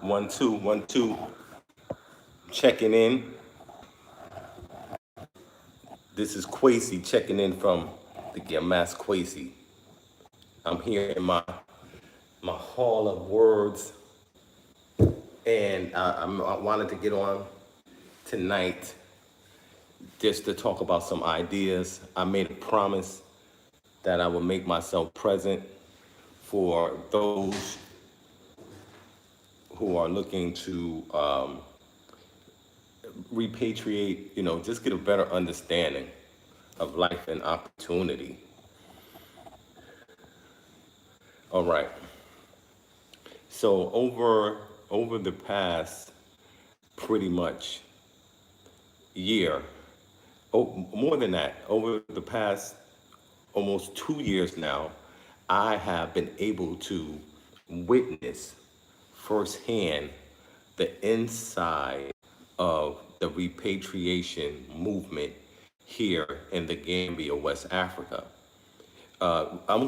One, two, 1, 2. Checking in. This is Quasi checking in from the Mass Quasi. I'm here in my hall of words, and I wanted to get on tonight just to talk about some ideas. I made a promise that I would make myself present for those who are looking to repatriate, just get a better understanding of life and opportunity. All right. So over the past pretty much year, more than that, over the past almost 2 years now, I have been able to witness firsthand the inside of the repatriation movement here in the Gambia, West Africa. What I'm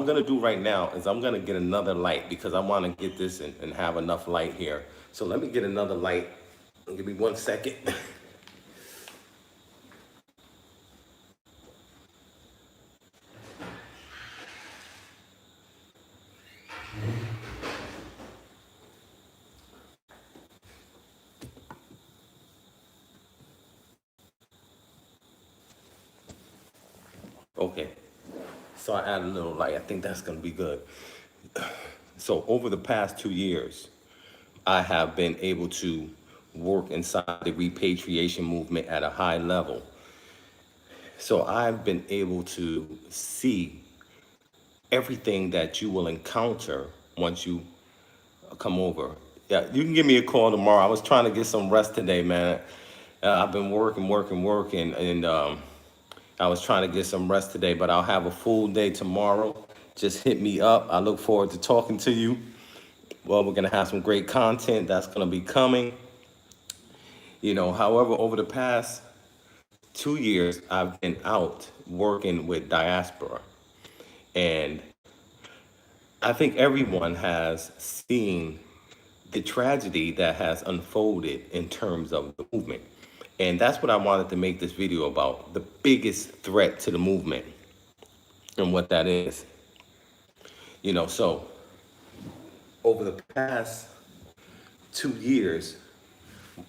gonna do right now is I'm gonna get another light because I want to get this and have enough light here. So let me get another light. Give me 1 second. Okay. So I added a little light. I think that's gonna be good. So over the past 2 years, I have been able to work inside the repatriation movement at a high level. So I've been able to see everything that you will encounter once you come over. Yeah, you can give me a call tomorrow. I was trying to get some rest today, man. I've been working, and I was trying to get some rest today, but I'll have a full day tomorrow. Just hit me up. I look forward to talking to you. Well, we're gonna have some great content that's gonna be coming. However, over the past 2 years, I've been out working with diaspora. And I think everyone has seen the tragedy that has unfolded in terms of the movement. And that's what I wanted to make this video about, the biggest threat to the movement and what that is. So over the past 2 years,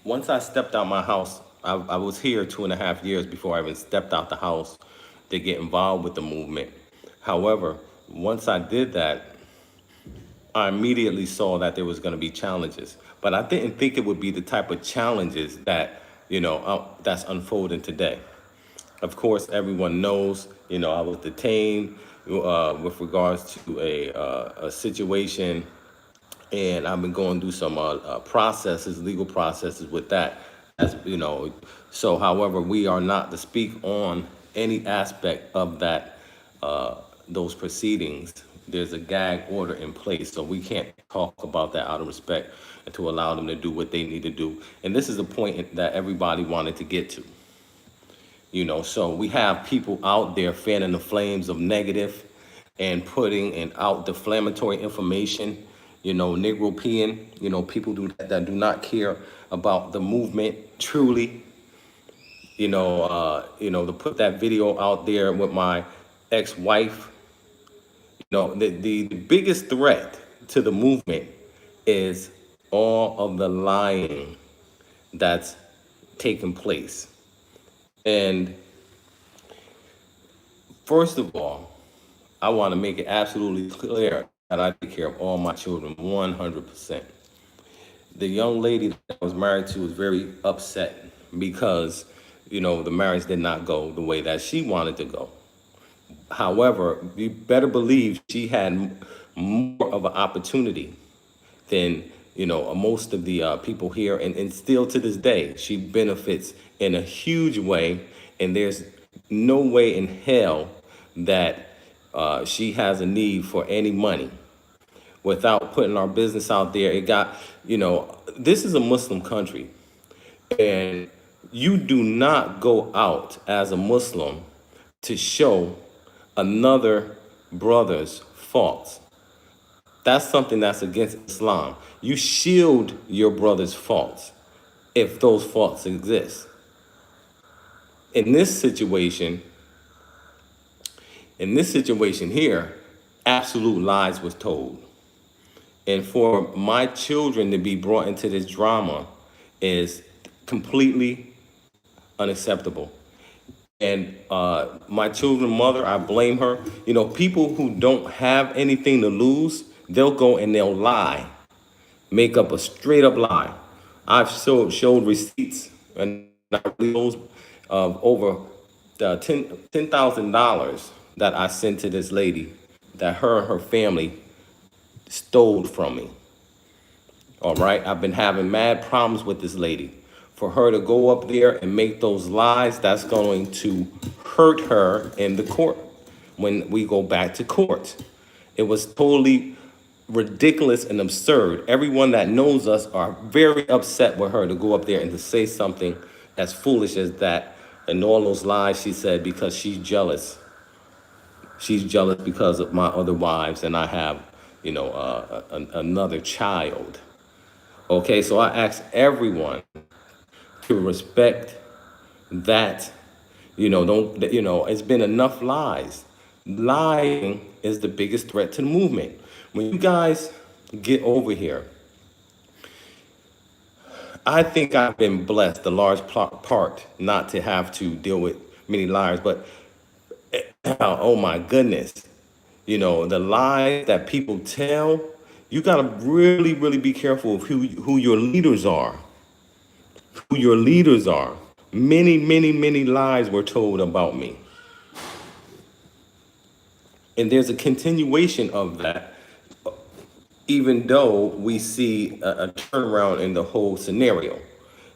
once I stepped out my house, I was here 2.5 years before I even stepped out the house to get involved with the movement. However, once I did that, I immediately saw that there was going to be challenges, but I didn't think it would be the type of challenges that, that's unfolding today. Of course, everyone knows, I was detained with regards to a situation, and I've been going through some legal processes with that. So however, we are not to speak on any aspect of that, those proceedings. There's a gag order in place, so we can't talk about that out of respect and to allow them to do what they need to do. And this is the point that everybody wanted to get to. So we have people out there fanning the flames of negative and putting out defamatory information, Negro peeing, people that do not care about the movement truly, to put that video out there with my ex-wife. The biggest threat to the movement is all of the lying that's taking place. And first of all, I want to make it absolutely clear that I take care of all my children 100%. The young lady that I was married to was very upset because, the marriage did not go the way that she wanted to go. However, you better believe she had more of an opportunity than, most of the people here. And still to this day, she benefits in a huge way. And there's no way in hell that she has a need for any money without putting our business out there. This is a Muslim country, and you do not go out as a Muslim to show another brother's faults. That's something that's against Islam. You shield your brother's faults if those faults exist. In this situation, in this situation here, absolute lies was told. And for my children to be brought into this drama is completely unacceptable. And my children's mother, I blame her. You know, people who don't have anything to lose, they'll go and they'll lie, make up a straight up lie. I've showed receipts and those of over $10,000 that I sent to this lady that her and her family stole from me. All right, I've been having mad problems with this lady. For her to go up there and make those lies, that's going to hurt her in the court when we go back to court. It was totally ridiculous and absurd. Everyone that knows us are very upset with her to go up there and to say something as foolish as that and all those lies she said because she's jealous. She's jealous because of my other wives and I have, another child. Okay, so I ask everyone to respect that. Don't, it's been enough lies. Lying is the biggest threat to the movement. When you guys get over here, I think I've been blessed, a large part, not to have to deal with many liars, but oh my goodness, the lies that people tell, you gotta really, really be careful of who your leaders are. Who your leaders are. Many, many, many lies were told about me. And there's a continuation of that, even though we see a turnaround in the whole scenario.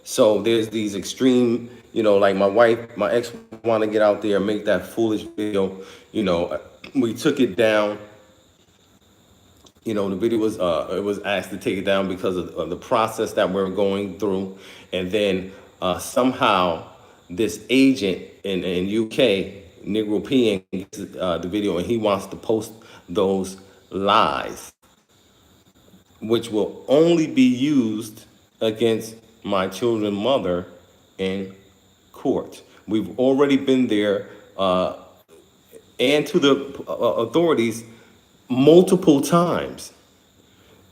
So there's these extreme, like my ex want to get out there and make that foolish video. We took it down. The video was it was asked to take it down because of the process that we're going through, and then somehow this agent in UK, Negro P, gets the video, and he wants to post those lies, which will only be used against my children's mother in court. We've already been there and to the authorities multiple times.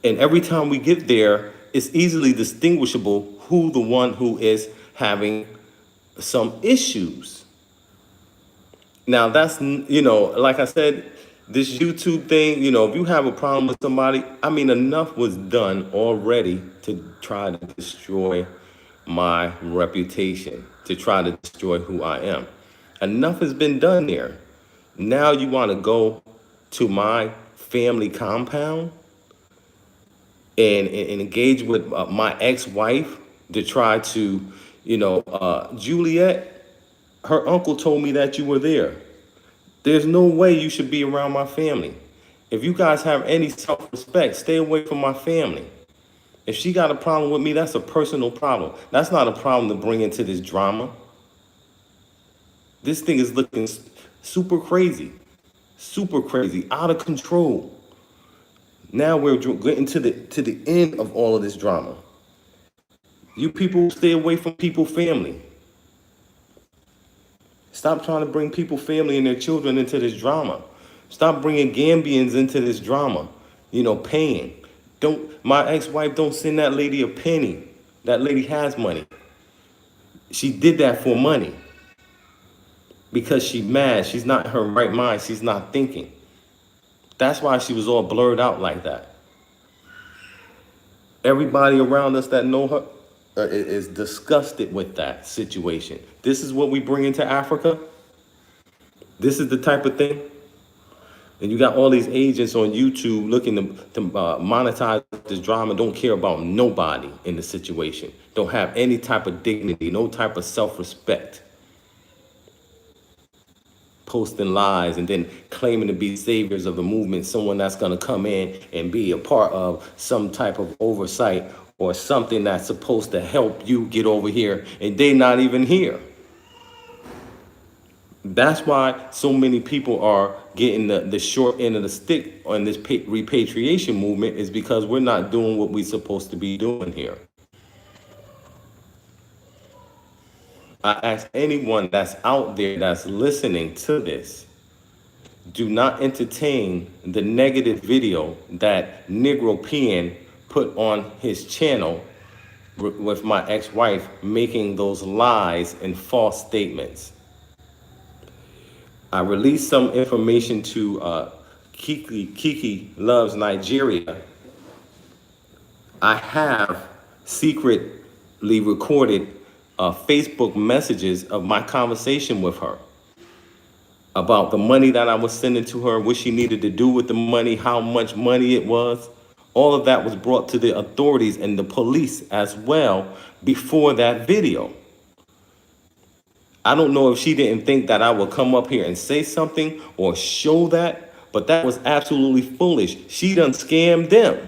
And every time we get there, it's easily distinguishable who the one who is having some issues. Now that's, like I said, this YouTube thing, if you have a problem with somebody, I mean, enough was done already to try to destroy my reputation, to try to destroy who I am. Enough has been done there. Now you want to go to my family compound and engage with my ex-wife to try to, Juliet, her uncle told me that you were there. There's no way you should be around my family. If you guys have any self-respect, stay away from my family. If she got a problem with me, that's a personal problem. That's not a problem to bring into this drama. This thing is looking super crazy, out of control. Now we're getting to the end of all of this drama. You people stay away from people's family. Stop trying to bring people, family, and their children into this drama. Stop bringing Gambians into this drama. Paying. My ex-wife don't send that lady a penny. That lady has money. She did that for money. Because she's mad. She's not in her right mind. She's not thinking. That's why she was all blurred out like that. Everybody around us that know her is disgusted with that situation. This is what we bring into Africa. This is the type of thing. And you got all these agents on YouTube looking to monetize this drama, don't care about nobody in the situation. Don't have any type of dignity, no type of self-respect. Posting lies and then claiming to be saviors of the movement, someone that's going to come in and be a part of some type of oversight or something that's supposed to help you get over here, and they're not even here. That's why so many people are getting the short end of the stick on this repatriation movement is because we're not doing what we're supposed to be doing here. I ask anyone that's out there that's listening to this, do not entertain the negative video that Negro Peon put on his channel with my ex-wife making those lies and false statements. I released some information to Kiki Loves Nigeria. I have secretly recorded Facebook messages of my conversation with her about the money that I was sending to her, what she needed to do with the money, how much money it was. All of that was brought to the authorities and the police as well before that video. I don't know if she didn't think that I would come up here and say something or show that, but that was absolutely foolish. She done scammed them.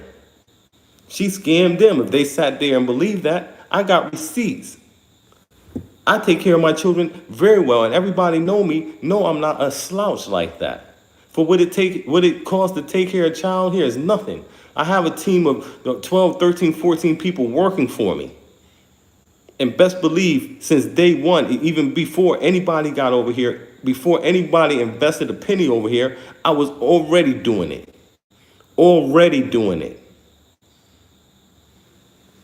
She scammed them. If they sat there and believed that, I got receipts. I take care of my children very well, and everybody know me. No, I'm not a slouch like that. For what it costs to take care of a child here is nothing. I have a team of 12, 13, 14 people working for me. And best believe, since day one, even before anybody got over here, before anybody invested a penny over here, I was already doing it. Already doing it.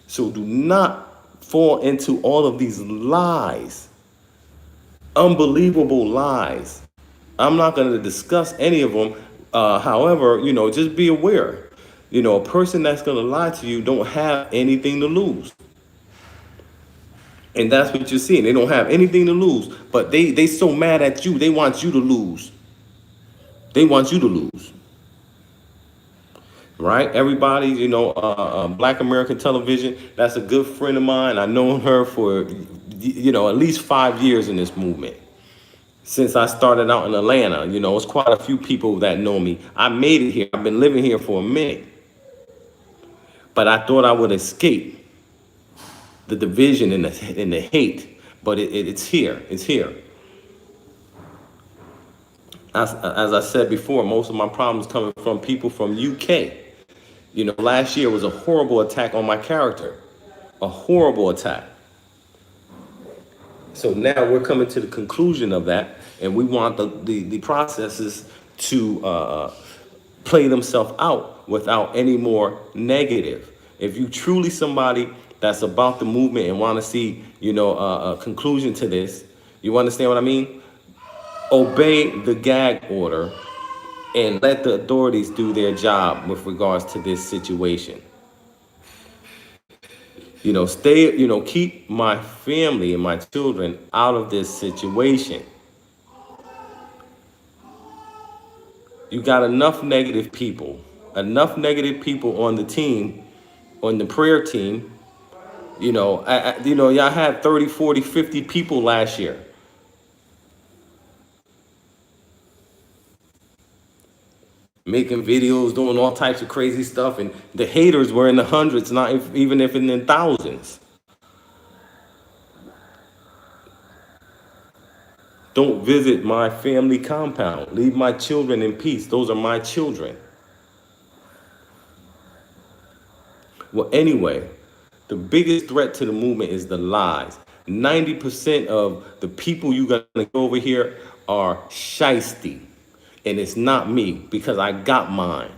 So do not fall into all of these lies. Unbelievable lies. I'm not going to discuss any of them. However, just be aware. A person that's going to lie to you don't have anything to lose. And that's what you're seeing. They don't have anything to lose, but they so mad at you. They want you to lose. They want you to lose. Right? Everybody, Black American Television, that's a good friend of mine. I've known her for, at least 5 years in this movement. Since I started out in Atlanta, it's quite a few people that know me. I made it here. I've been living here for a minute. But I thought I would escape the division and the hate. But it's here. It's here. As I said before, most of my problems coming from people from UK. Last year was a horrible attack on my character. A horrible attack. So now we're coming to the conclusion of that, and we want the processes to play themselves out without any more negative. If you truly somebody that's about the movement and want to see, a conclusion to this, you understand what I mean? Obey the gag order and let the authorities do their job with regards to this situation. Keep my family and my children out of this situation. You got enough negative people on the team, on the prayer team. Y'all had 30, 40, 50 people last year. Making videos, doing all types of crazy stuff, and the haters were in the hundreds, not even if in the thousands. Don't visit my family compound. Leave my children in peace. Those are my children. Well, anyway, the biggest threat to the movement is the lies. 90% of the people you got to go over here are shiesty. And it's not me, because I got mine.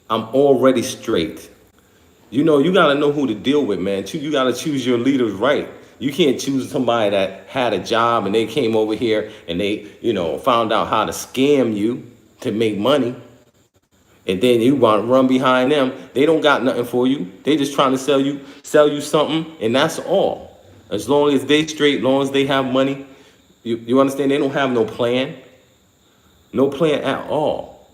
I'm already straight. You got to know who to deal with, man. You got to choose your leaders right. You can't choose somebody that had a job and they came over here and they, found out how to scam you to make money. And then you want to run behind them. They don't got nothing for you. They just trying to sell you something, and that's all. As long as they straight, as long as they have money, you understand? They don't have no plan. No plan at all.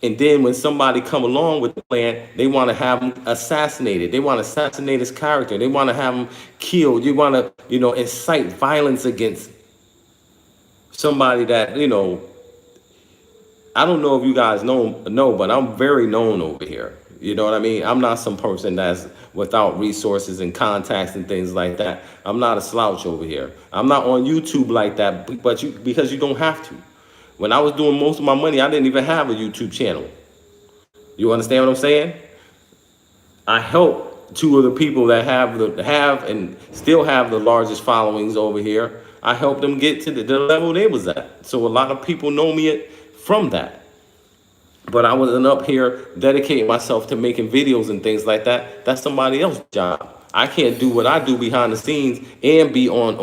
And then when somebody come along with the plan, they want to have him assassinated. They want to assassinate his character. They want to have him killed. You want to, incite violence against somebody that, I don't know if you guys know, but I'm very known over here. You know what I mean? I'm not some person that's without resources and contacts and things like that. I'm not a slouch over here. I'm not on YouTube like that, but you because you don't have to. When I was doing most of my money, I didn't even have a YouTube channel. You understand what I'm saying? I help two of the people that have and still have the largest followings over here. I helped them get to the level they was at. So a lot of people know me from that. But I wasn't up here dedicating myself to making videos and things like that. That's somebody else's job. I can't do what I do behind the scenes and be on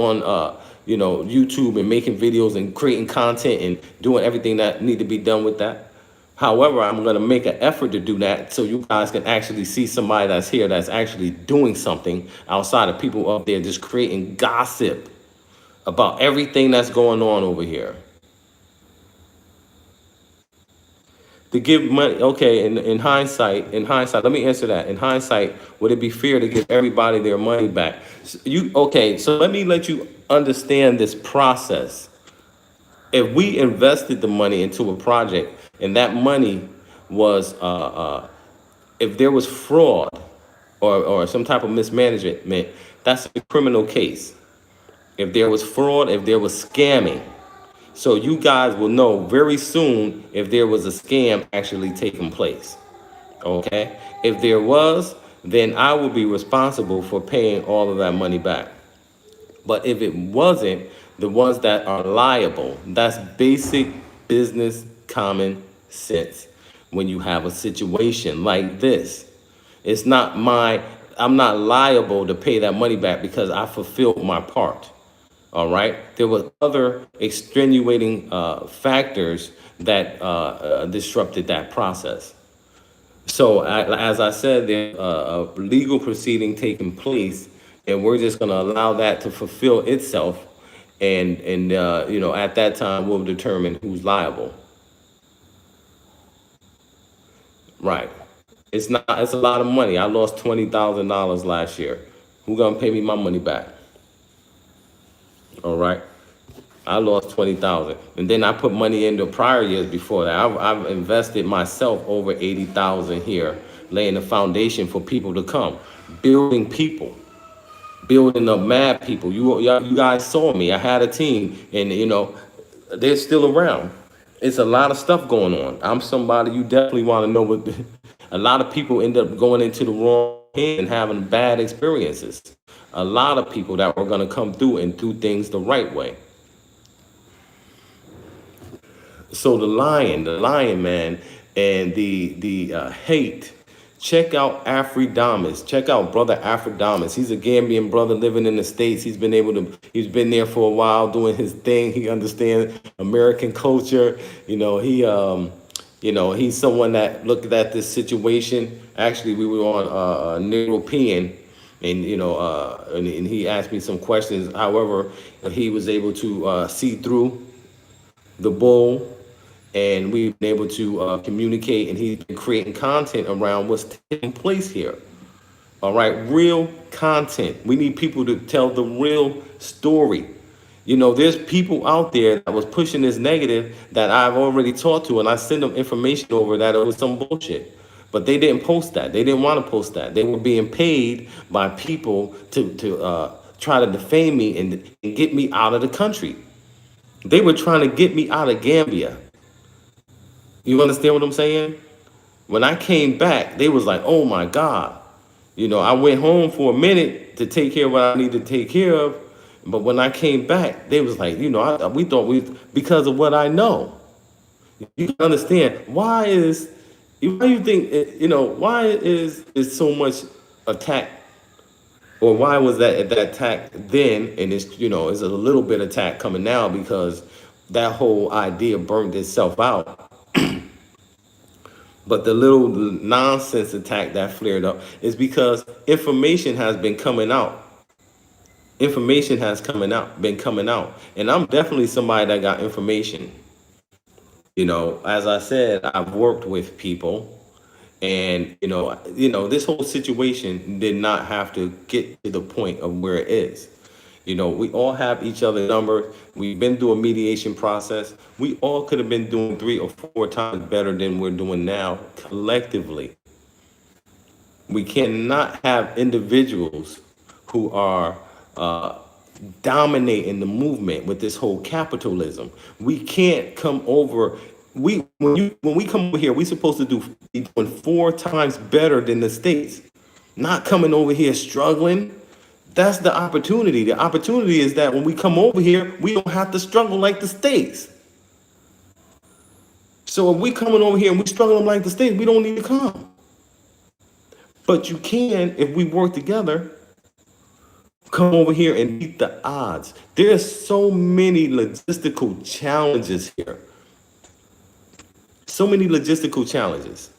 YouTube and making videos and creating content and doing everything that need to be done with that. However, I'm going to make an effort to do that so you guys can actually see somebody that's here that's actually doing something outside of people up there just creating gossip about everything that's going on over here. To give money, okay, in hindsight, let me answer that. In hindsight, would it be fair to give everybody their money back? Okay, so let me let you understand this process. If we invested the money into a project and that money was, if there was fraud or some type of mismanagement, that's a criminal case. If there was fraud, if there was scamming, so you guys will know very soon if there was a scam actually taking place. Okay? If there was, then I will be responsible for paying all of that money back. But if it wasn't, the ones that are liable, that's basic business common sense. When you have a situation like this, it's not I'm not liable to pay that money back because I fulfilled my part. All right. There were other extenuating factors that disrupted that process. So as I said, there's a legal proceeding taking place, and we're just going to allow that to fulfill itself, and at that time we'll determine who's liable. Right. It's not. It's a lot of money. I lost $20,000 last year. Who gonna pay me my money back? All right. I lost 20,000, and then I put money into prior years before that. I've invested myself over 80,000 here, laying the foundation for people to come, building people, building up mad people. You guys saw me. I had a team, and they're still around. It's a lot of stuff going on. I'm somebody you definitely want to know what. A lot of people end up going into the wrong hand and having bad experiences. A lot of people that were going to come through and do things the right way. So the lion man, and the hate. Check out Afridamus. Check out brother Afridamus. He's a Gambian brother living in the States. He's been there for a while doing his thing. He understands American culture. He's someone that looked at this situation. Actually, we were on European, and he asked me some questions. However, he was able to see through the bull, and we've been able to communicate, and he's been creating content around what's taking place here. All right, real content. We need people to tell the real story. There's people out there that was pushing this negative that I've already talked to, and I send them information over that it was some bullshit. But they didn't post that. They didn't want to post that. They were being paid by people to try to defame me and get me out of the country. They were trying to get me out of Gambia. You understand what I'm saying? When I came back, they was like, "Oh my God." I went home for a minute to take care of what I needed to take care of. But when I came back, they was like, we thought because of what I know. You can understand why you think, why is so much attack, or why was that attack then, and it's a little bit attack coming now because that whole idea burned itself out. But the little nonsense attack that flared up is because information has been coming out. Information has been coming out. And I'm definitely somebody that got information. As I said, I've worked with people, and this whole situation did not have to get to the point of where it is. We all have each other's number. We've been through a mediation process. We all could have been doing 3 or 4 times better than we're doing now collectively. We cannot have individuals who are dominating the movement with this whole capitalism. We can't come over. When we come over here, we supposed to be doing 4 times better than the states. Not coming over here struggling. That's the opportunity. The opportunity is that when we come over here, we don't have to struggle like the states. So if we coming over here and we struggling like the states, we don't need to come. But you can, if we work together, come over here and beat the odds. There's so many logistical challenges here. So many logistical challenges.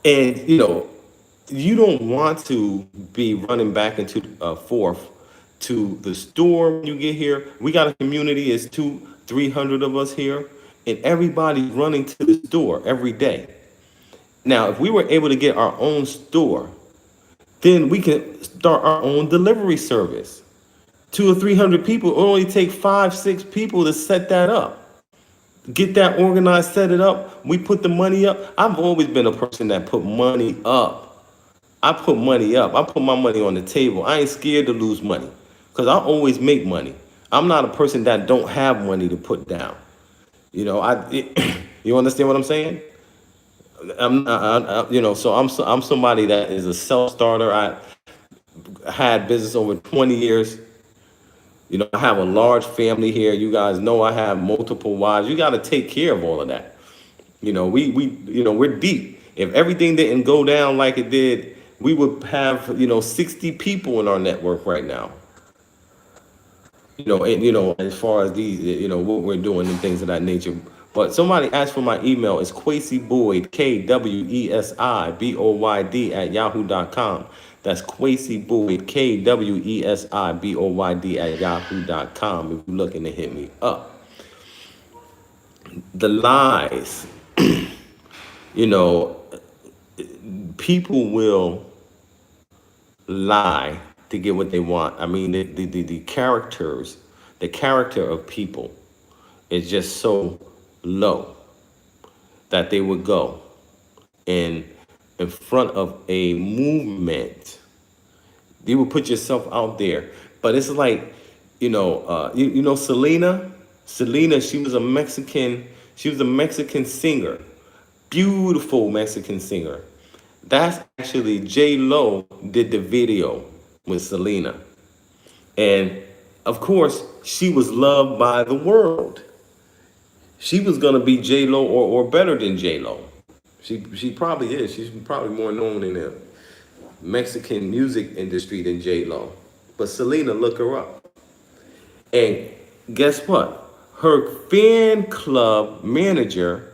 And, you don't want to be running back into forth to the store when you get here. We got a community, it's 300 of us here, and everybody's running to the store every day. Now, if we were able to get our own store, then we can start our own delivery service. 200 or 300 people, it only take 5, 6 people to set that up. Get that organized, set it up. We put the money up. I've always been a person that put money up. I put money up. I put my money on the table. I ain't scared to lose money because I always make money. I'm not a person that don't have money to put down. You understand what I'm saying? So I'm somebody that is a self-starter. I had business over 20 years. I have a large family here. You guys know I have multiple wives. You got to take care of all of that. We're deep. If everything didn't go down like it did, we would have 60 people in our network right now. As far as these, what we're doing and things of that nature. But somebody asked for my email. It's Kwesi Boyd, KWESIBOYD @yahoo.com. That's Kwesi Boyd, KWESIBOYD @yahoo.com. If you're looking to hit me up. The lies, people will lie to get what they want. I mean, the character of people is just so low that they would go in front of a movement. You would put yourself out there, but it's like, Selena. Selena, she was a Mexican singer, beautiful Mexican singer. That's actually J-Lo did the video with Selena. And of course, she was loved by the world. She was gonna be J-Lo or better than J-Lo. She probably is. She's probably more known in the Mexican music industry than J-Lo. But Selena, look her up. And guess what? Her fan club manager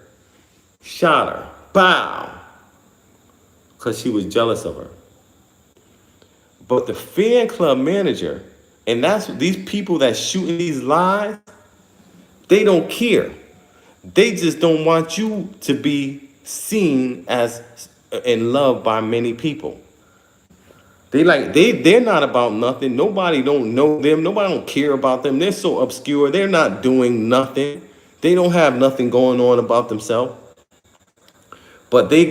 shot her. Bow. Because she was jealous of her. But the fan club manager, and that's these people that shooting these lies, they don't care. They just don't want you to be seen as and loved by many people. They're not about nothing. Nobody don't know them. Nobody don't care about them. They're so obscure. They're not doing nothing. They don't have nothing going on about themselves. But they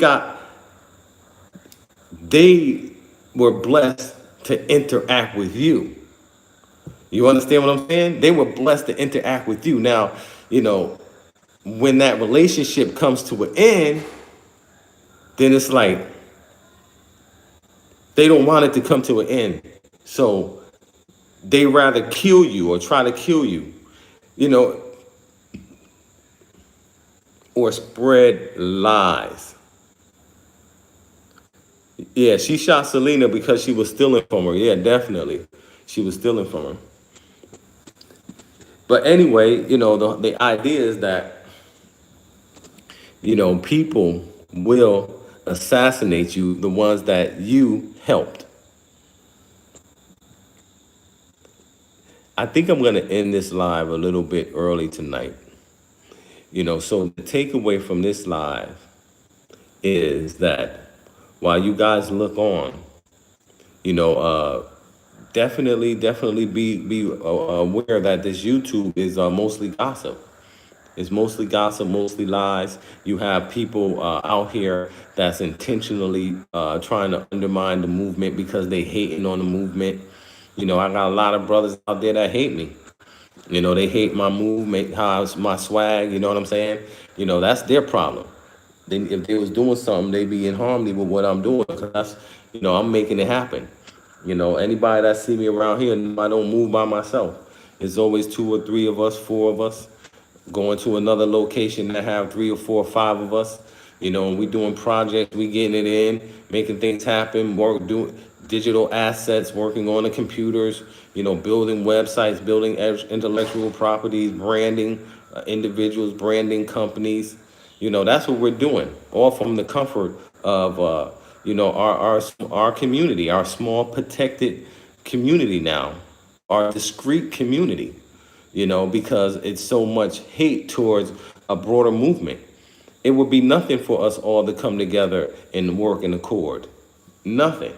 were blessed to interact with you. You understand what I'm saying? They were blessed to interact with you. Now, when that relationship comes to an end, then it's like they don't want it to come to an end. So they rather kill you or try to kill you, or spread lies. Yeah, she shot Selena because she was stealing from her. Yeah, definitely. She was stealing from her. But anyway, the idea is that, people will assassinate you, the ones that you helped. I think I'm going to end this live a little bit early tonight. So the takeaway from this live is that while you guys look on, definitely be aware that this YouTube is mostly gossip. It's mostly gossip, mostly lies. You have people out here that's intentionally trying to undermine the movement because they hating on the movement. I got a lot of brothers out there that hate me. They hate my movement, my swag. You know what I'm saying? That's their problem. If they was doing something, they'd be in harmony with what I'm doing because I'm making it happen. Anybody that see me around here, I don't move by myself. It's always two or three of us, four of us, going to another location that have three or four or five of us. And we doing projects, we getting it in, making things happen, doing digital assets, working on the computers, building websites, building intellectual properties, branding individuals, branding companies. That's what we're doing, all from the comfort of our community, our small protected community now, our discrete community. Because it's so much hate towards a broader movement. It would be nothing for us all to come together and work in accord. Nothing.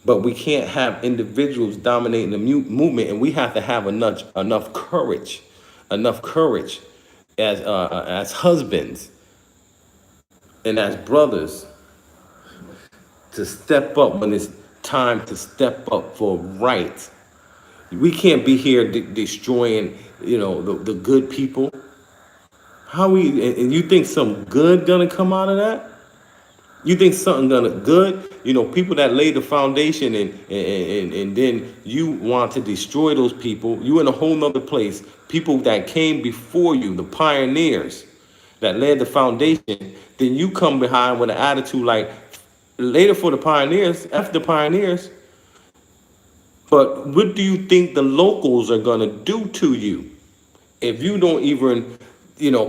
But we can't have individuals dominating the movement, and we have to have enough courage as husbands and as brothers to step up when it's time to step up for right. We can't be here destroying, the good people. And you think some good gonna come out of that? You think something gonna good? People that lay the foundation and then you want to destroy those people. You in a whole nother place. People that came before you, the pioneers that laid the foundation. Then you come behind with an attitude like later for the pioneers, after the pioneers. But what do you think the locals are gonna do to you if you don't even,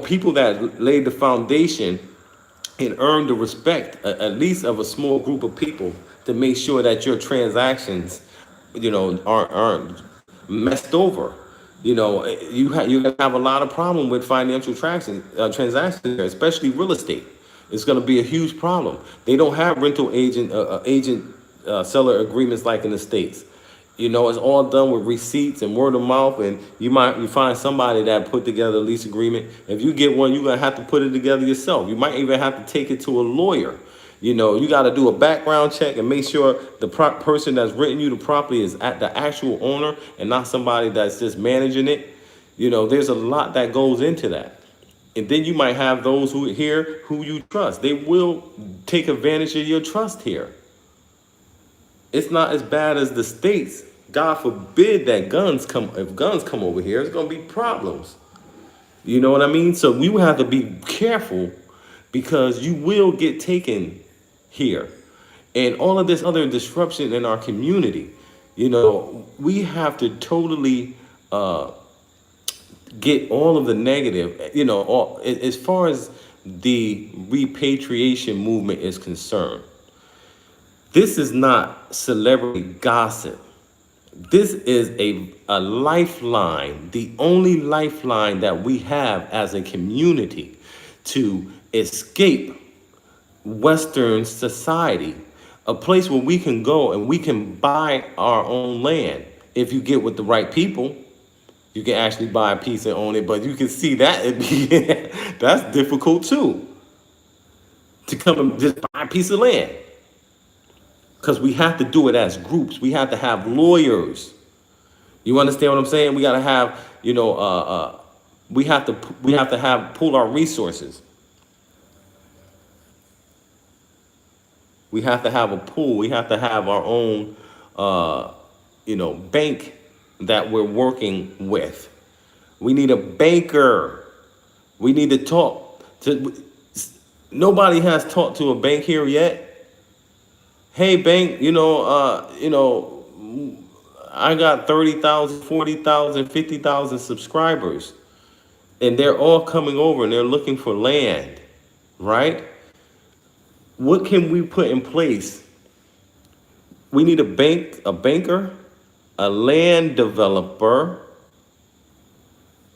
people that laid the foundation and earn the respect, at least of a small group of people, to make sure that your transactions, aren't messed over. You have a lot of problem with financial transactions, especially real estate. It's going to be a huge problem. They don't have rental agent seller agreements like in the States. It's all done with receipts and word of mouth, and you find somebody that put together a lease agreement. If you get one, you're gonna have to put it together yourself. You might even have to take it to a lawyer. You got to do a background check and make sure the person that's renting you the property is at the actual owner and not somebody that's just managing it. There's a lot that goes into that. And then you might have those who you trust. They will take advantage of your trust here. It's not as bad as the States. God forbid that if guns come over here, it's gonna be problems. You know what I mean? So we will have to be careful because you will get taken here. And all of this other disruption in our community, we have to totally get all of the negative, as far as the repatriation movement is concerned. This is not celebrity gossip. This is a lifeline, the only lifeline that we have as a community to escape Western society, a place where we can go and we can buy our own land. If you get with the right people, you can actually buy a piece and own it, but you can see that that's difficult too, to come and just buy a piece of land. Because we have to do it as groups. We have to have lawyers. You understand what I'm saying? We got to have, we have to pull our resources. We have to have a pool. We have to have our own, bank that we're working with. We need a banker. We need to talk to. Nobody has talked to a bank here yet. Hey bank, I got 30,000, 40,000, 50,000 subscribers, and they're all coming over and they're looking for land, right? What can we put in place? We need a banker, a land developer,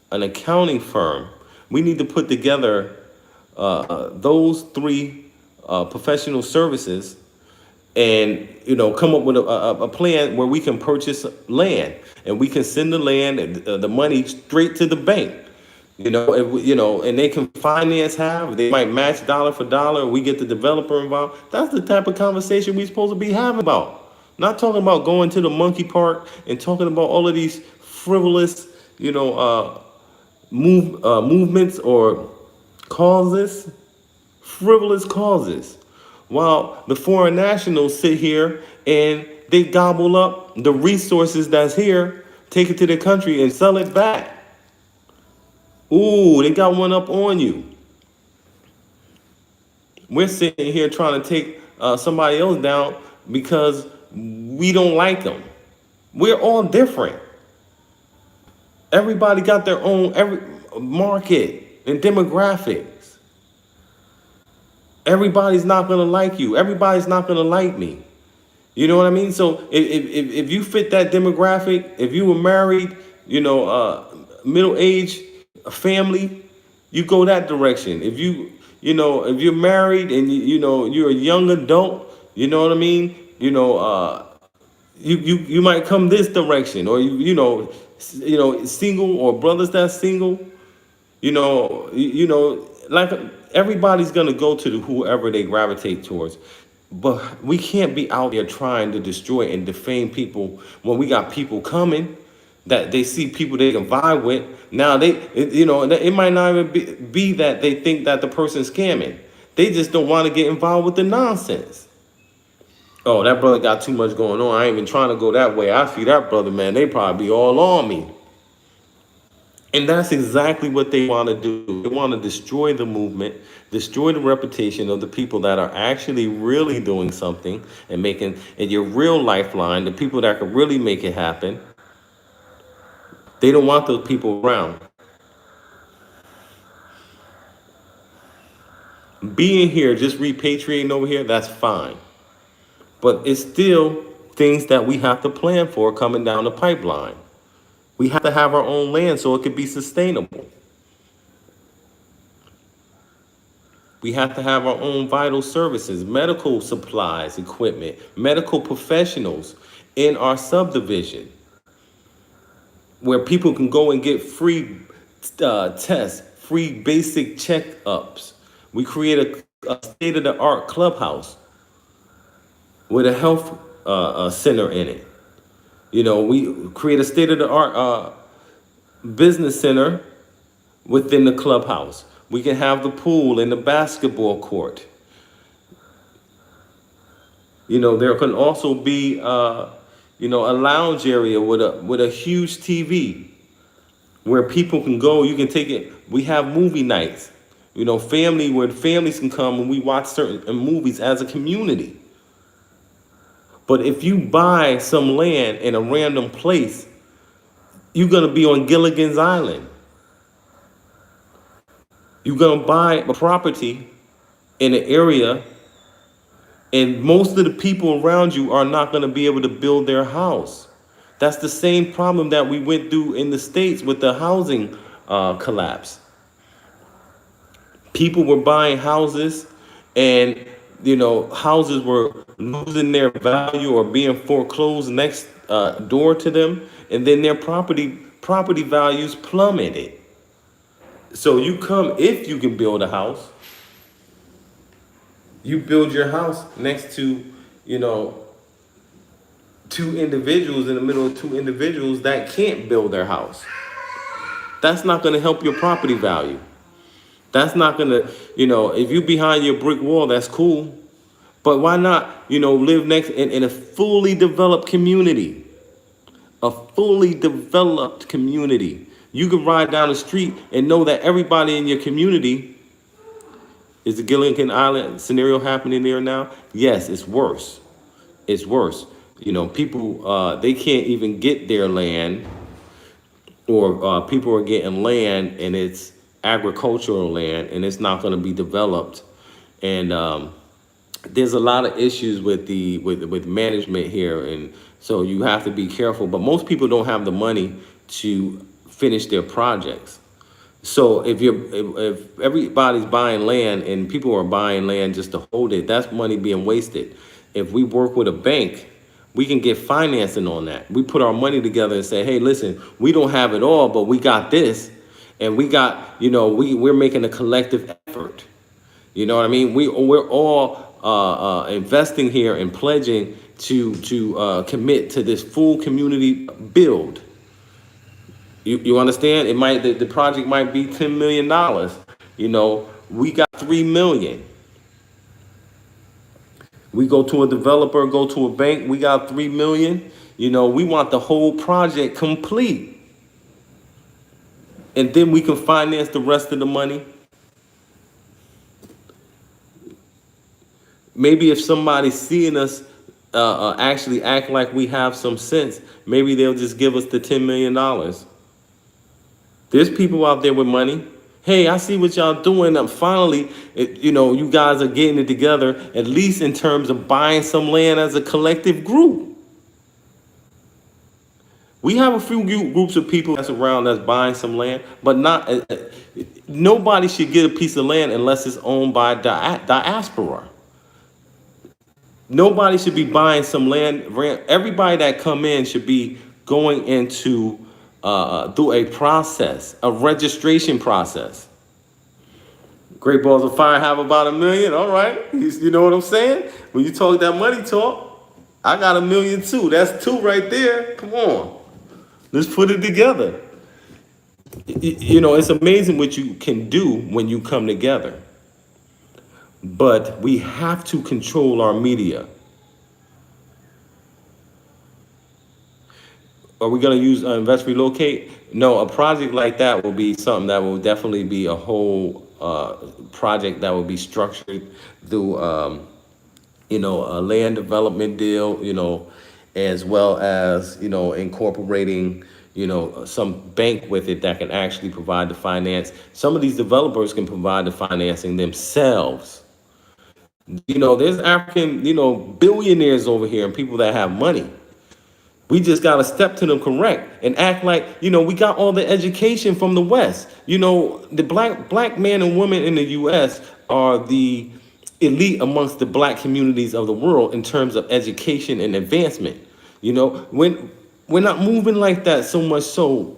an accounting firm. We need to put together those three professional services and come up with a plan where we can purchase land and we can send the land, the money straight to the bank. And they can finance half. They might match dollar for dollar. We get the developer involved. That's the type of conversation we're supposed to be having about. Not talking about going to the monkey park and talking about all of these frivolous, movements or causes, frivolous causes, while the foreign nationals sit here and they gobble up the resources that's here, take it to their country and sell it back. Ooh, they got one up on you. We're sitting here trying to take somebody else down because we don't like them. We're all different. Everybody got their own every market and demographics. Everybody's not gonna like you. Everybody's not gonna like me. You know what I mean? So if you fit that demographic, if you were married, middle age, a family, you go that direction. If you're married and you're a young adult, you know what I mean? You might come this direction, or single, or brothers that's single. Like everybody's gonna go to whoever they gravitate towards. But we can't be out there trying to destroy and defame people when we got people coming that they see people they can vibe with. Now it might not even be that they think that the person's scamming. They just don't want to get involved with the nonsense. Oh, that brother got too much going on. I ain't even trying to go that way. I see that brother, man. They probably be all on me. And that's exactly what they want to do. They want to destroy the movement, destroy the reputation of the people that are actually really doing something and making it your real lifeline, the people that can really make it happen. They don't want those people around. Being here, just repatriating over here, that's fine. But it's still things that we have to plan for coming down the pipeline. We have to have our own land so it could be sustainable. We have to have our own vital services, medical supplies, equipment, medical professionals in our subdivision where people can go and get free tests, free basic checkups. We create a state-of-the-art clubhouse with a health center in it. We create a state-of-the-art business center within the clubhouse. We can have the pool and the basketball court. There can also be, a lounge area with a huge TV where people can go. You can take it. We have movie nights, where families can come and we watch certain movies as a community. But if you buy some land in a random place, you're going to be on Gilligan's Island. You're going to buy a property in an area, and most of the people around you are not going to be able to build their house. That's the same problem that we went through in the States with the housing collapse. People were buying houses, and houses were losing their value or being foreclosed next door to them, and then their property values plummeted. So if you can build a house, you build your house next to two individuals, in the middle of two individuals that can't build their house. That's not going to help your property value. That's not going to, if you behind your brick wall, that's cool. But why not, live next in a fully developed community? A fully developed community. You can ride down the street and know that everybody in your community. Is the Gilligan Island scenario happening there now? Yes, it's worse. It's worse. People, they can't even get their land, or people are getting land and it's agricultural land and it's not going to be developed. And there's a lot of issues with management here, and so you have to be careful. But most people don't have the money to finish their projects. So if everybody's buying land and people are buying land just to hold it, that's money being wasted. If we work with a bank, we can get financing on that. We put our money together and say, hey, listen, we don't have it all, but we got this. And we got, we're making a collective effort. You know what I mean? We're all investing here and pledging to commit to this full community build. You understand? The project might be $10 million. We got 3 million. We go to a developer, go to a bank, we got 3 million. We want the whole project complete. And then we can finance the rest of the money. Maybe if somebody's seeing us actually act like we have some sense, maybe they'll just give us the $10 million. There's people out there with money. Hey, I see what y'all doing. Finally, you guys are getting it together, at least in terms of buying some land as a collective group. We have a few groups of people that's around that's buying some land, but not nobody should get a piece of land unless it's owned by diaspora. Nobody should be buying some land. Everybody that come in should be going into through a process, a registration process. Great Balls of Fire have about 1 million. All right, you know what I'm saying? When you talk that money talk, I got 1 million too. That's two right there. Come on, let's put it together. It's amazing what you can do when you come together. But we have to control our media. Are we going to use invest relocate? No, a project like that will be something that will definitely be a whole project that will be structured through a land development deal, as well as incorporating some bank with it that can actually provide the finance. Some of these developers can provide the financing themselves. There's African billionaires over here and people that have money. We just got to step to them correct and act like, we got all the education from the West. The black man and woman in the U.S. are the elite amongst the black communities of the world in terms of education and advancement. When we're not moving like that so much so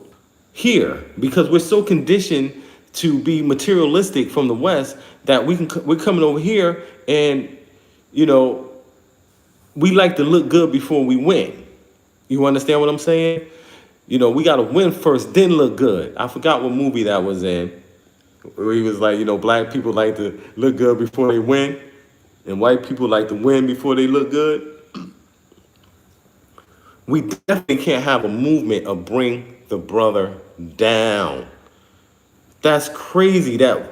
here because we're so conditioned to be materialistic from the West that we're coming over here and, we like to look good before we win. You understand what I'm saying? We got to win first, then look good. I forgot what movie that was in, where he was like, black people like to look good before they win, and white people like to win before they look good. We definitely can't have a movement of bring the brother down. That's crazy. That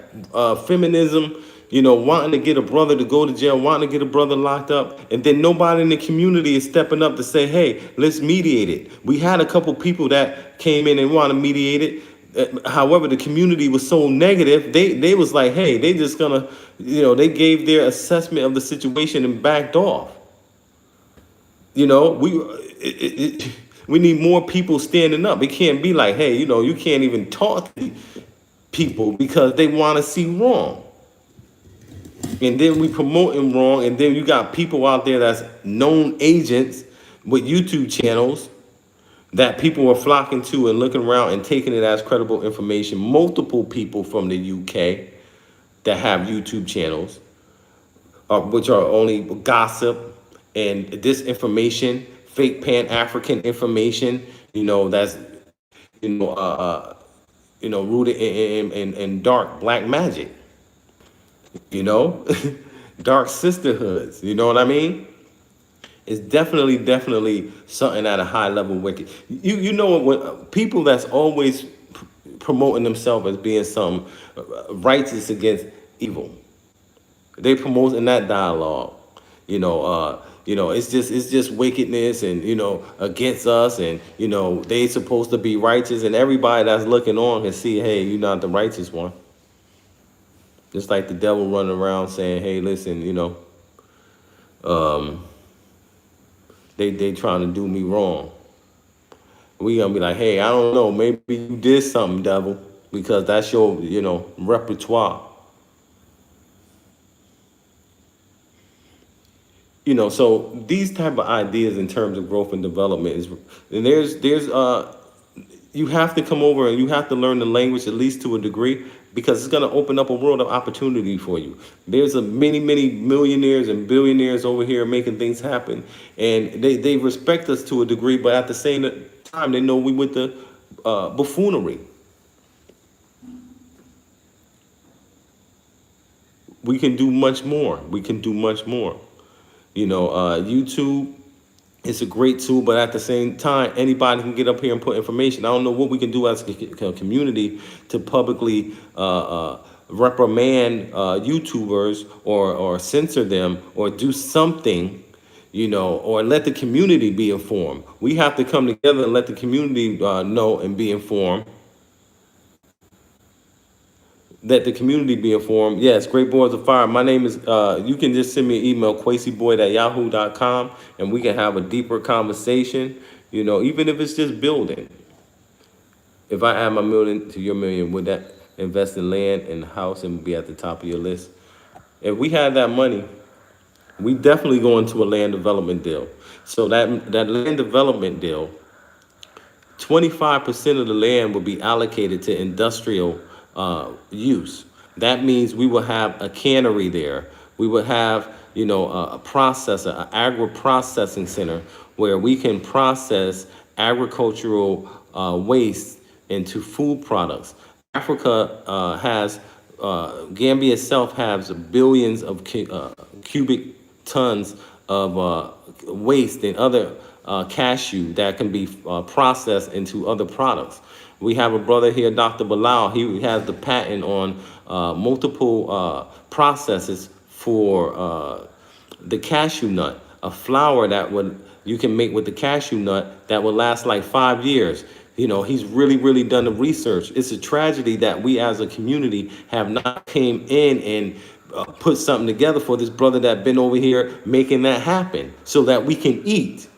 feminism, wanting to get a brother to go to jail, wanting to get a brother locked up, and then nobody in the community is stepping up to say, hey, let's mediate it. We had a couple people that came in and want to mediate it. However, the community was so negative, they was like, hey, they just gonna, they gave their assessment of the situation and backed off. We need more people standing up. It can't be like, hey, you can't even talk to people because they want to see wrong. And then we promoting wrong, and then you got people out there that's known agents with YouTube channels that people are flocking to and looking around and taking it as credible information. Multiple people from the UK that have YouTube channels, which are only gossip and disinformation, fake Pan-African information, that's rooted in dark black magic. Dark sisterhoods, you know what I mean? It's definitely something at a high level wicked. When people that's always promoting themselves as being some righteous against evil, they promoting that dialogue. It's just wickedness and against us, and they supposed to be righteous, and everybody that's looking on can see, hey, you're not the righteous one. Just like the devil running around saying, hey, listen, they trying to do me wrong. We gonna be like, hey, I don't know, maybe you did something, devil, because that's your, repertoire. So these type of ideas in terms of growth and development is, and there's you have to come over and you have to learn the language at least to a degree because it's going to open up a world of opportunity for you. There's a many millionaires and billionaires over here making things happen, and they respect us to a degree, but at the same time they know we with the buffoonery. We can do much more. We can do much more. YouTube it's a great tool, but at the same time, anybody can get up here and put information. I don't know what we can do as a community to publicly reprimand YouTubers or censor them or do something, or let the community be informed. We have to come together and let the community know and be informed. Let the community be informed. Yes, Great Boards of Fire. My name is, you can just send me an email, quasyboyd@yahoo.com, and we can have a deeper conversation, even if it's just building. If I add my million to your million, would that invest in land and house and be at the top of your list? If we had that money, we definitely go into a land development deal. So that land development deal, 25% of the land will be allocated to industrial use. That means we will have a cannery there. We will have, a processor, an agro-processing center where we can process agricultural waste into food products. Africa Gambia itself has billions of cubic tons of waste and other cashew that can be processed into other products. We have a brother here, Dr. Bilal. He has the patent on multiple processes for the cashew nut, a flour that you can make with the cashew nut that will last like 5 years. He's really done the research. It's a tragedy that we as a community have not came in and put something together for this brother that been over here making that happen so that we can eat.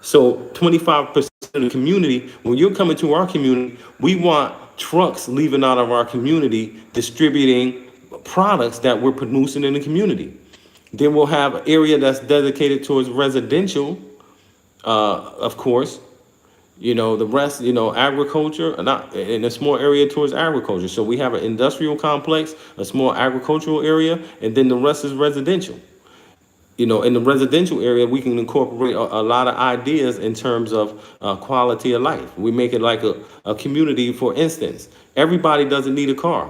So 25% of the community, when you're coming to our community, we want trucks leaving out of our community distributing products that we're producing in the community. Then we'll have an area that's dedicated towards residential, of course. The rest, agriculture, not in a small area towards agriculture. So we have an industrial complex, a small agricultural area, and then the rest is residential. In the residential area, we can incorporate a lot of ideas in terms of quality of life. We make it like a community. For instance, everybody doesn't need a car.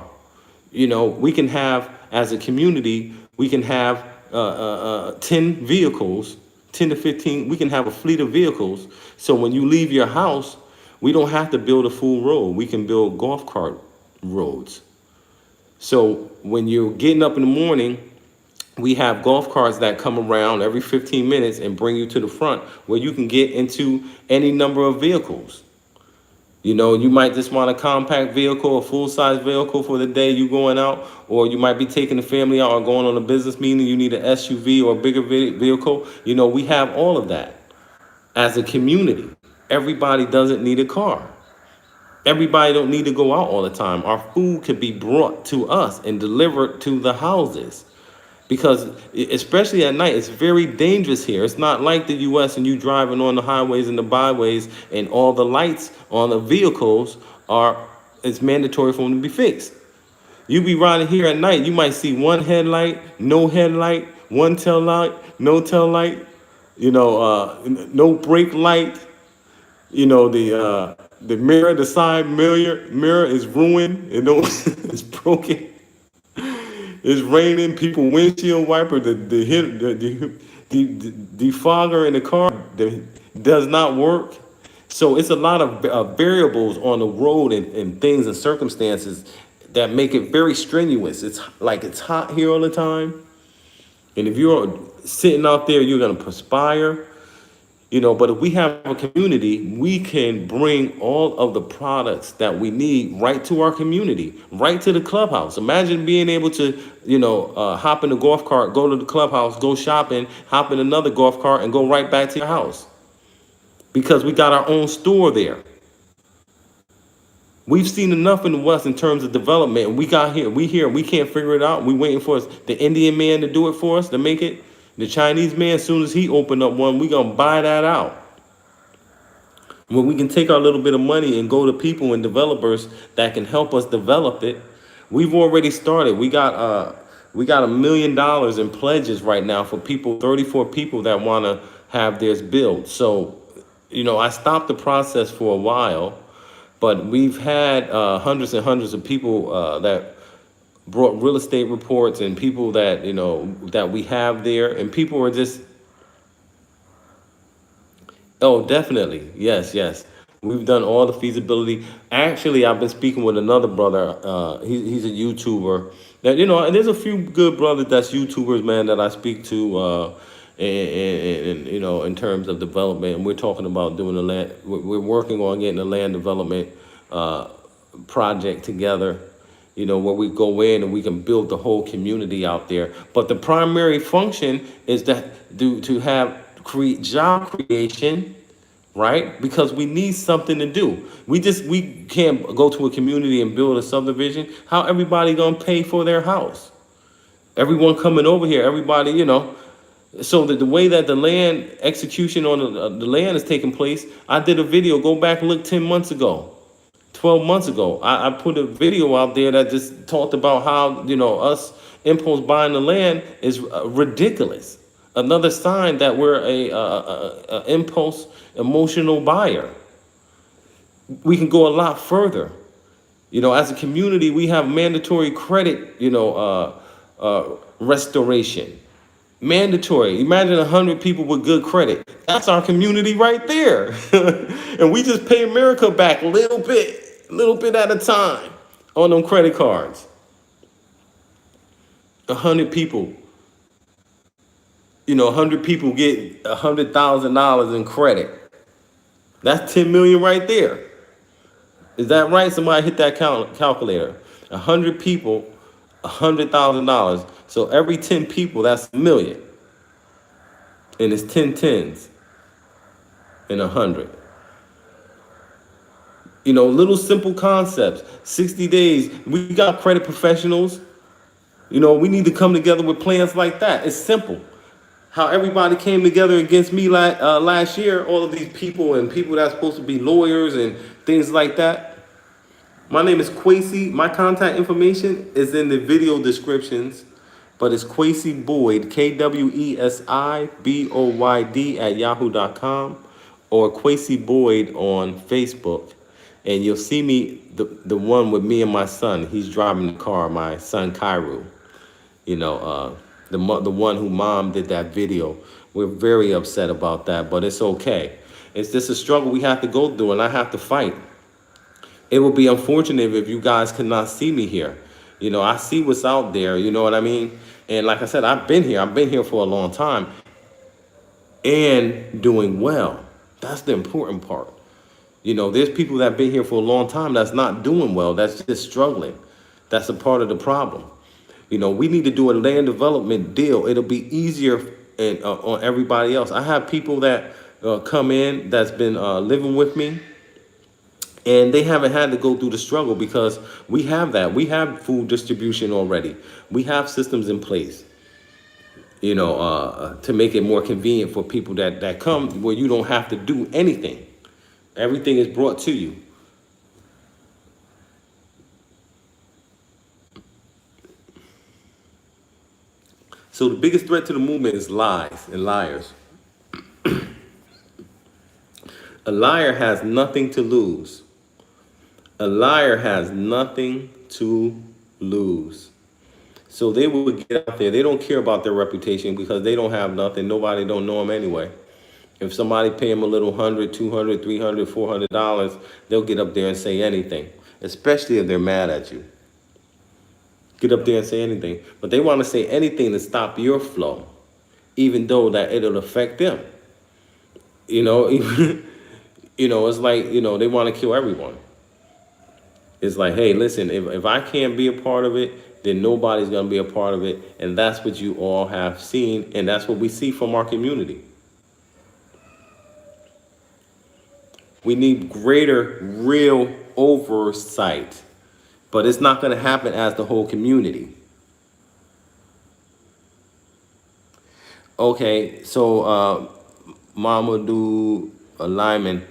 We can have, as a community, we can have 10 vehicles, 10 to 15, we can have a fleet of vehicles. So when you leave your house, we don't have to build a full road. We can build golf cart roads. So when you're getting up in the morning, we have golf carts that come around every 15 minutes and bring you to the front where you can get into any number of vehicles. You might just want a compact vehicle, a full-size vehicle for the day you going out, or you might be taking the family out or going on a business meeting. You need an SUV or a bigger vehicle. We have all of that as a community. Everybody doesn't need a car. Everybody don't need to go out all the time. Our food could be brought to us and delivered to the houses. Because especially at night, it's very dangerous here. It's not like the U.S. and you driving on the highways and the byways and all the lights on the vehicles it's mandatory for them to be fixed. You be riding here at night, you might see one headlight, no headlight, one tail light, no tail light, no brake light. The mirror, the side mirror is ruined. It's broken. It's raining. People windshield wiper, the defogger in the car does not work. So it's a lot of variables on the road and things and circumstances that make it very strenuous. It's like it's hot here all the time, and if you're sitting out there, you're gonna perspire. But if we have a community, we can bring all of the products that we need right to our community, right to the clubhouse. Imagine being able to, hop in a golf cart, go to the clubhouse, go shopping, hop in another golf cart and go right back to your house. Because we got our own store there. We've seen enough in the West in terms of development. We can't figure it out. We waiting for the Indian man to do it for us, to make it. The Chinese man, as soon as he opened up one, we gonna buy that out. when we can take our little bit of money and go to people and developers that can help us develop it. We've already started. We got $1 million in pledges right now for people, 34 people that want to have theirs built. So, I stopped the process for a while, but we've had hundreds and hundreds of people that brought real estate reports, and people that that we have there, and people are just. Oh, definitely. Yes, yes. We've done all the feasibility. Actually, I've been speaking with another brother. He's a YouTuber. That and there's a few good brothers that's YouTubers, man, that I speak to. And in terms of development, and we're talking about doing the land. We're working on getting the land development uh, project together. Where we go in and we can build the whole community out there. But the primary function is that to have create job creation, right? Because we need something to do. We can't go to a community and build a subdivision. How everybody gonna pay for their house? Everyone coming over here, everybody, So the way that the land execution on the land is taking place, I did a video. Go back and look 10 months ago. 12 months ago, I put a video out there that just talked about how, us impulse buying the land is ridiculous. Another sign that we're a impulse emotional buyer. We can go a lot further. As a community, we have mandatory credit, restoration. Mandatory. Imagine 100 people with good credit. That's our community right there. And we just pay America back little bit at a time on them credit cards. 100 people, 100 people get $100,000 in credit. That's 10 million right there. Is that right? Somebody hit that calculator. 100 people, $100,000. So every 10 people, that's a million. And it's 10 tens and 100. Little simple concepts. 60 days. We got credit professionals. We need to come together with plans like that. It's simple. How everybody came together against me last year, all of these people and people that's supposed to be lawyers and things like that. My name is Quasi. My contact information is in the video descriptions, but it's Quasi Boyd, KWESIBOYD at yahoo.com, or Quasi Boyd on Facebook. And you'll see me, the one with me and my son. He's driving the car, my son Cairo. The one who mom did that video. We're very upset about that, but it's okay. It's just a struggle we have to go through, and I have to fight. It would be unfortunate if you guys could not see me here. I see what's out there, you know what I mean? And like I said, I've been here. I've been here for a long time and doing well. That's the important part. There's people that have been here for a long time that's not doing well. That's just struggling. That's a part of the problem. We need to do a land development deal. It'll be easier on everybody else. I have people that come in that's been living with me, and they haven't had to go through the struggle because we have that. We have food distribution already. We have systems in place, to make it more convenient for people that come where you don't have to do anything. Everything is brought to you. So the biggest threat to the movement is lies and liars. A liar has nothing to lose. A liar has nothing to lose. So they will get out there. They don't care about their reputation because they don't have nothing. Nobody don't know them anyway. If somebody pay them a little $100, $200, $300, $400, they'll get up there and say anything, especially if they're mad at you. Get up there and say anything. But they want to say anything to stop your flow, even though that it'll affect them. Even, it's like, they want to kill everyone. It's like, hey, listen, if I can't be a part of it, then nobody's going to be a part of it. And that's what you all have seen. And that's what we see from our community. We need greater real oversight. But it's not going to happen as the whole community. Okay, so Mamadou Lyman,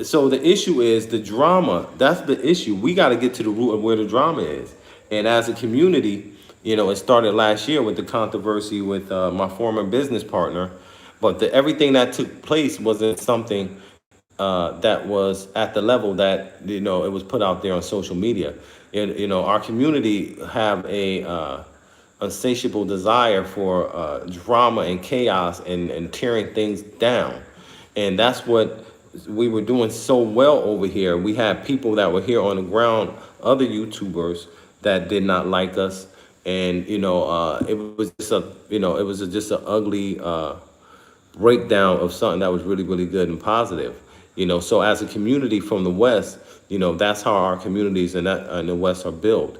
So the issue is the drama. That's the issue. We got to get to the root of where the drama is. And as a community, it started last year with the controversy with my former business partner, but everything that took place wasn't something that was at the level that it was put out there on social media. And our community have a insatiable desire for drama and chaos and tearing things down. And that's what we were doing so well over here. We had people that were here on the ground, other YouTubers that did not like us. And, it was just just an ugly breakdown of something that was really, really good and positive. So as a community from the West, that's how our communities in the West are built.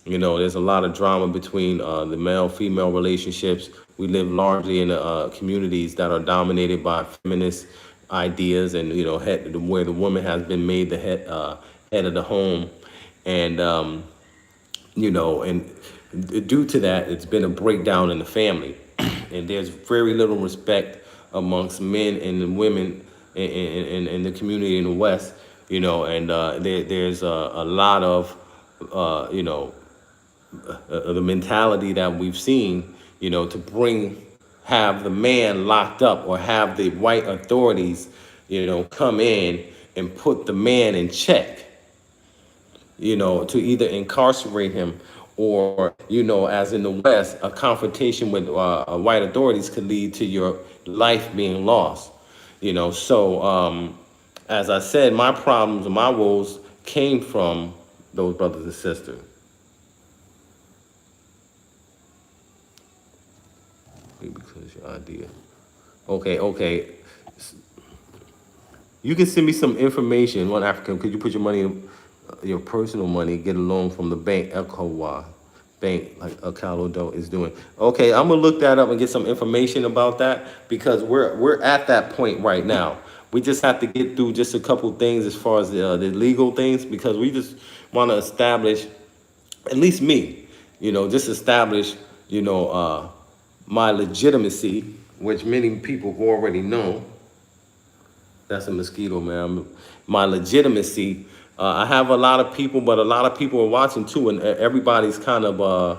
There's a lot of drama between the male-female relationships. We live largely in communities that are dominated by feminist ideas, and where the woman has been made the head of the home, and and due to that, it's been a breakdown in the family, and there's very little respect amongst men and women in the community in the West. And there's a lot of the mentality that we've seen, to have the man locked up, or have the white authorities, come in and put the man in check, to either incarcerate him, or, as in the West, a confrontation with white authorities could lead to your life being lost. As I said, my problems and my woes came from those brothers and sisters. Because your idea. Okay. You can send me some information. One African, could you put your money, your personal money, get a loan from the bank, ECOWA bank, like Acalodo is doing. Okay, I'm gonna look that up and get some information about that, because we're at that point right now. We just have to get through just a couple things as far as the legal things, because we just want to establish, at least me, just establish, my legitimacy, which many people have already known. That's a mosquito, man. My legitimacy. I have a lot of people, but a lot of people are watching too, and everybody's kind of,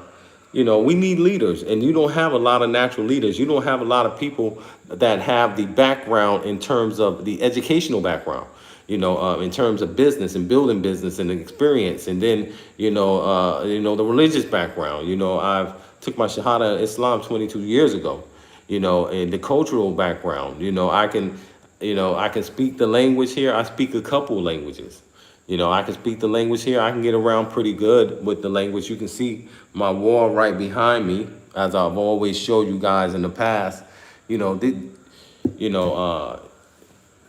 we need leaders, and you don't have a lot of natural leaders. You don't have a lot of people that have the background in terms of the educational background, in terms of business and building business and experience, and then, the religious background. I've took my Shahada in Islam 22 years ago, and the cultural background. I can speak the language here. I speak a couple languages. I can speak the language here. I can get around pretty good with the language. You can see my wall right behind me, as I've always showed you guys in the past. You know, the, you know,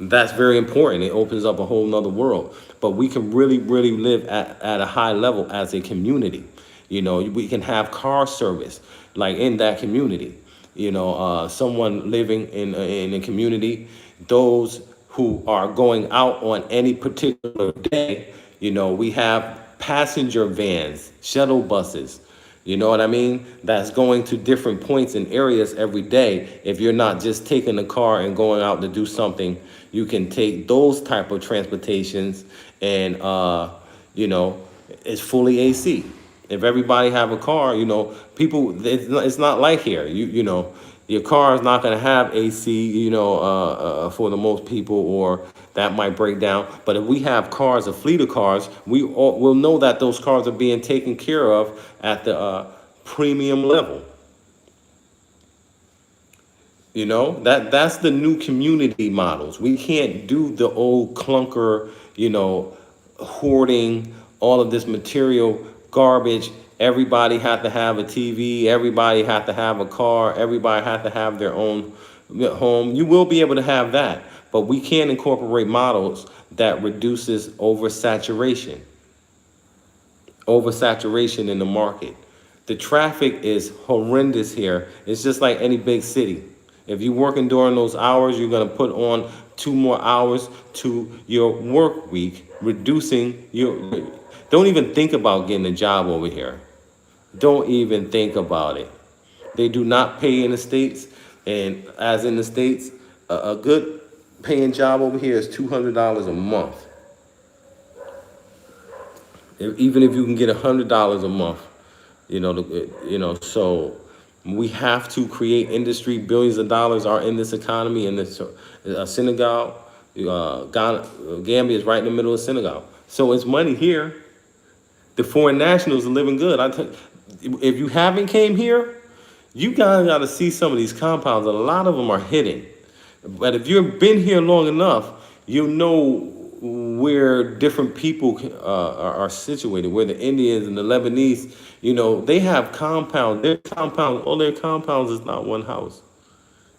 that's very important. It opens up a whole nother world. But we can really, really live at a high level as a community. We can have car service like in that community. Someone living in a community, those who are going out on any particular day, we have passenger vans, shuttle buses, you know what I mean? That's going to different points and areas every day. If you're not just taking the car and going out to do something, you can take those type of transportations, and it's fully AC. If everybody have a car, people, it's not like here. Your car is not going to have AC, for the most people, or that might break down. But if we have cars, a fleet of cars, we'll know that those cars are being taken care of at the premium level. That's the new community models. We can't do the old clunker, hoarding all of this material garbage. Everybody had to have a TV. Everybody had to have a car. Everybody had to have their own home. You will be able to have that, but we can incorporate models that reduces oversaturation in the market. The traffic is horrendous here. It's just like any big city. If you're working during those hours, you're going to put on 2 more hours to your work week, reducing your... Don't even think about getting a job over here. Don't even think about it. They do not pay in the States. And as in the States, a good paying job over here is $200 a month. Even if you can get $100 a month, so we have to create industry. Billions of dollars are in this economy, and this Senegal, Ghana, Gambia is right in the middle of Senegal. So it's money here. The foreign nationals are living good. If you haven't came here, you guys got to see some of these compounds. A lot of them are hidden. But if you've been here long enough, you'll know where different people are situated, where the Indians and the Lebanese, they have compounds. Their compounds, all their compounds is not one house.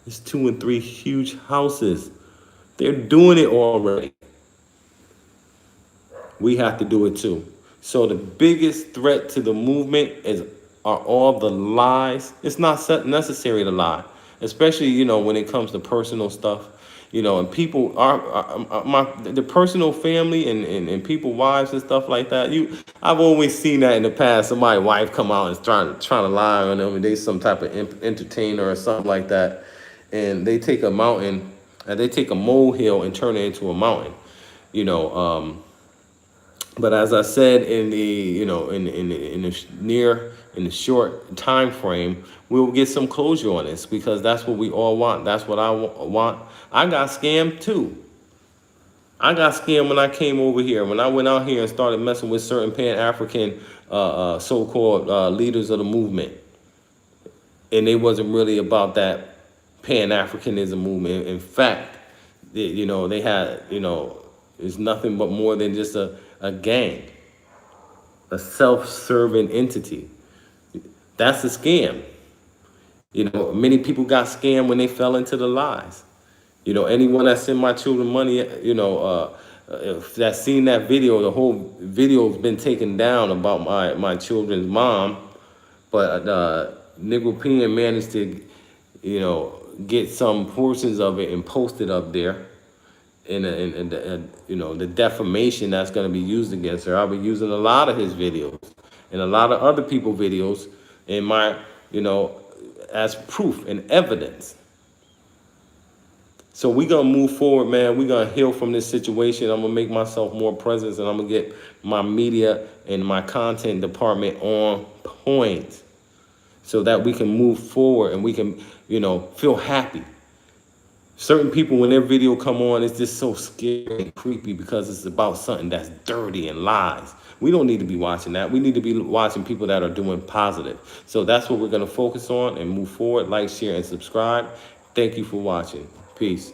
It's 2 and 3 huge houses. They're doing it already. We have to do it too. So the biggest threat to the movement are all the lies. It's not necessary to lie, especially when it comes to personal stuff. And people the personal family and people wives and stuff like that. I've always seen that in the past. Somebody's wife come out and trying to lie on them, and they some type of entertainer or something like that, and they take a mountain, and they take a molehill and turn it into a mountain. You know. But as I said, in the in the short time frame, we'll get some closure on this, because that's what we all want. That's what I want. I got scammed too. I got scammed when I came over here. When I went out here and started messing with certain Pan-African so-called leaders of the movement, and it wasn't really about that Pan-Africanism movement. In fact, they had it's nothing but more than just a gang, a self-serving entity. That's a scam. Many people got scammed when they fell into the lies. Anyone that sent my children money, that's seen that video, the whole video's been taken down about my children's mom, but Negro Pean managed to, get some portions of it and post it up there. And the defamation that's going to be used against her. I'll be using a lot of his videos and a lot of other people's videos in my, as proof and evidence. So we're going to move forward, man. We're going to heal from this situation. I'm going to make myself more present, and I'm going to get my media and my content department on point so that we can move forward and we can, feel happy. Certain people, when their video come on, it's just so scary and creepy because it's about something that's dirty and lies. We don't need to be watching that. We need to be watching people that are doing positive. So that's what we're going to focus on and move forward. Like, share, and subscribe. Thank you for watching. Peace.